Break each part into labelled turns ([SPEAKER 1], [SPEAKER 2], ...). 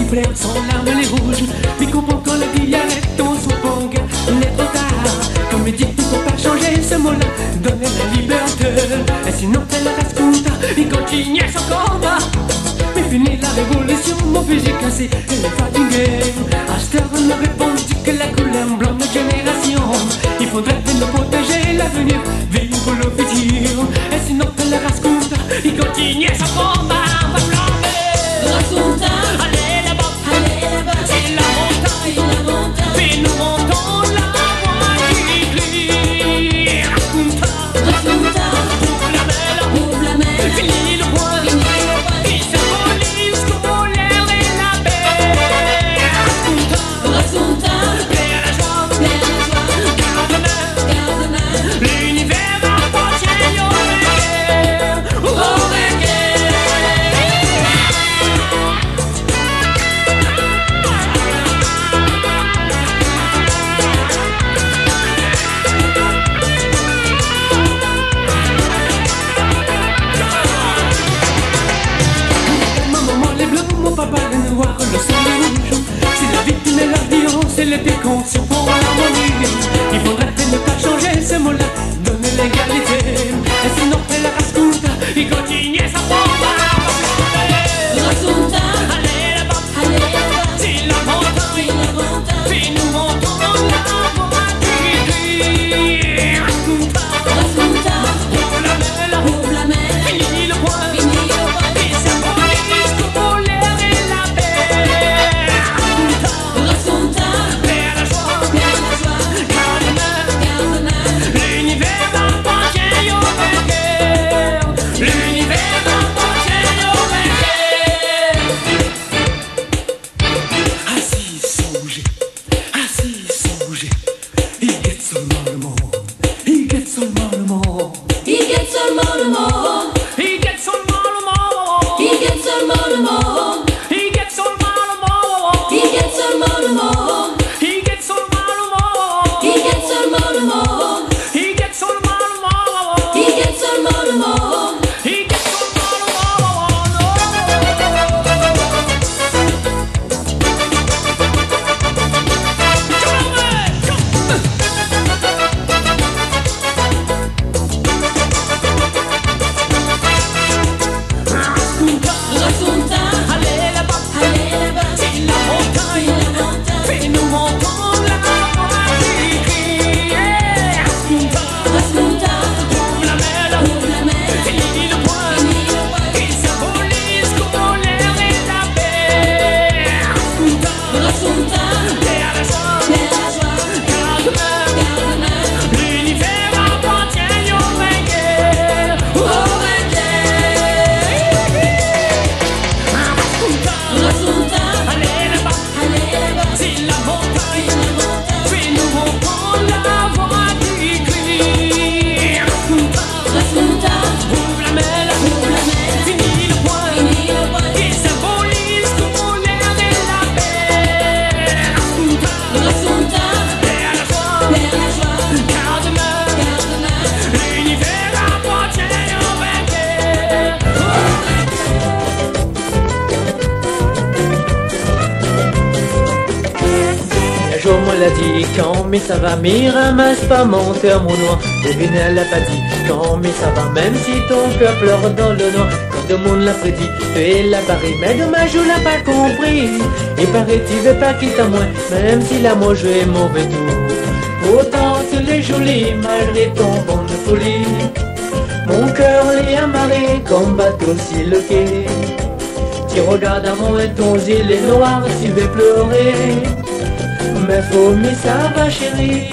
[SPEAKER 1] pleure sans larmes les rouges. Mais comprends quand la vie arrête ton souffle, il est trop tard. Comme il dit qu'il faut pas changer ce mot-là, donner la liberté. Et sinon elle reste contente, il continue son combat. Mais fini la révolution, mon fusil cassé, elle est fatiguée. Acheteur me répondit que la couleur blanche de génération, il faudrait nous protéger l'avenir, vivre pour le futur. Et sinon elle reste contente, il continue son combat. Va flamber, allez là-bas, c'est la montagne, puis nous montons la voie qui brille. Raconta, ouvre la mer, finis le point, qui symbolise comme l'air et la paix. Raconta, paix à la joie, garde-mer, l'univers appartient au reggae, au reggae. Papa, le noir, le sang rouge. C'est la victime et l'ambiance, c'est les déconventions pour l'harmonie. Il faudrait ne pas changer ce mot-là, donner l'égalité. Et sinon, elle raconte, il continue sa combat. Allez là-bas, c'est la montagne, puis nous montons la voie qui brille. Raconta, ouvre la mer, finis le point, qui symbolise comme l'air et la paix. Raconta, paix à la joie, garde-mer, l'univers appartient au reggae, l'univers appartient au reggae. Assis songez, il guette seulement le monde, il guette seulement le monde, il guette seulement le monde, il guette seulement le monde, il guette seulement le monde, il guette seulement le monde, il guette seulement le monde, il guette seulement le monde, il guette seulement le monde, il guette seulement le monde, il guette seulement le monde, il guette seulement le Raconta, allez là-bas, c'est la montagne, puis nous montons la voie qui brille. Raconta, ouvre la mer, finis le point, qui symbolise comme l'air et la paix. Raconta, paix à la joie, garde-mer, l'univers appartient au reggae, au reggae. Allez là-bas, c'est la montagne, puis nous montons la voie qui crie. Raconta, ouvre la mer, finis le point, qui symbolise comme l'air et la paix. Raconta, paix à la joie, garde-mer, l'univers appartient au reggae, au reggae.
[SPEAKER 2] Un jour moi l'a dit, quand mais ça va, mais ramasse pas mon cœur mon noir. Devine elle l'a pas dit, quand mais ça va, même si ton cœur pleure dans le noir. Quand tout le monde l'a prédit, tu es la Paris, mais dommage je l'ai pas compris. Et paraît tu veux pas quitter à moi, même si l'amour je est mauvais tout. Pourtant tu l'es jolie, malgré ton bon de folie. Mon cœur l'est amarré comme bateau sur le quai. Tu regardes à moi et ton île est noire, tu veux pleurer. Mais faut mais ça va chérie.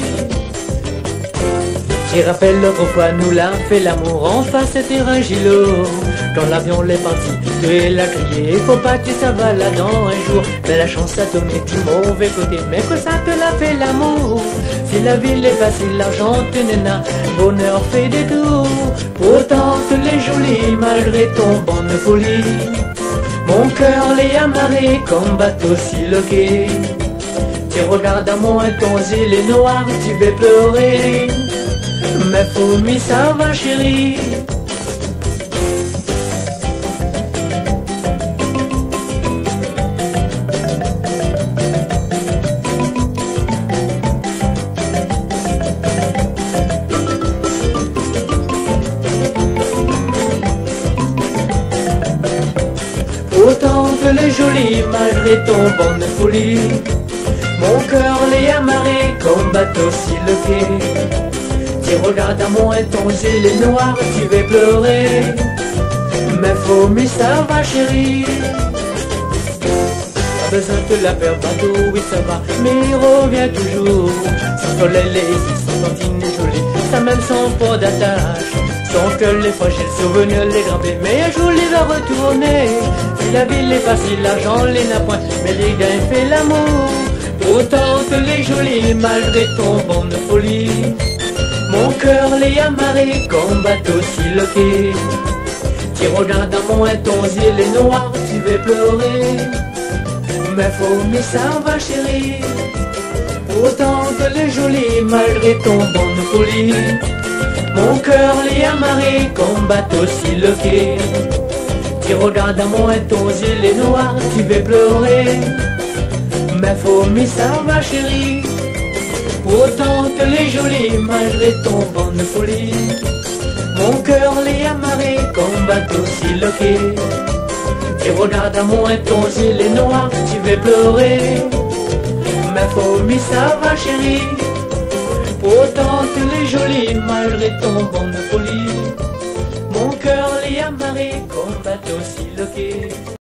[SPEAKER 2] Tu rappelles l'autre fois nous l'a fait l'amour en face c'était un gilot. Quand l'avion l'est parti, tu es la criée. Faut pas que ça va là-dedans un jour. Mais la chance a donné du mauvais côté. Mais que ça te l'a fait l'amour. Si la ville est facile, l'argent tu nena, bonheur fait des tours. Pourtant tu l'es jolie malgré ton bon de folie. Mon cœur l'est amarré comme bateau sur le quai. Tu regardes à moi ton île est noire, tu veux pleurer. Mais pour moi ça va chérie. les jolies malgré ton vent de folie. Mon cœur les amarré comme bateau sur le quai. Tu regardes à moi et ton gilet est noir, tu vas pleurer. Mais faut mais ça va chérie. Pas besoin de la faire bateau, oui ça va, mais il revient toujours. Son soleil lazy, son cantine est jolie, ça même sans pas d'attache. Sans que les fois j'ai le souvenir les gravés, mais un jour il va retourner. Si la ville est facile, l'argent les n'a point, mais les gars il fait l'amour. Autant que les jolies malgré ton vent de folie. Mon cœur les amarré comme bateau sur le quai. Tu regardes à moi et ton ciel est noir, tu vas pleurer. Mais faut mais ça va chérie. Autant que les jolies malgré ton vent de folie. Mon cœur les amarré comme bateau sur le quai. Tu regardes à moi et ton ciel est noir, tu vas pleurer. Mais faut mais ça va chérie. Autant que les jolies malgré ton vent de folie. Mon cœur les amarré comme bateau sur le quai. Tu regardes à moi et ton ciel est noir, tu vas pleurer. Mais faut mais ça va chérie. Autant que les jolies malgré ton vent de folie. Mon cœur les amarré comme bateau sur le quai.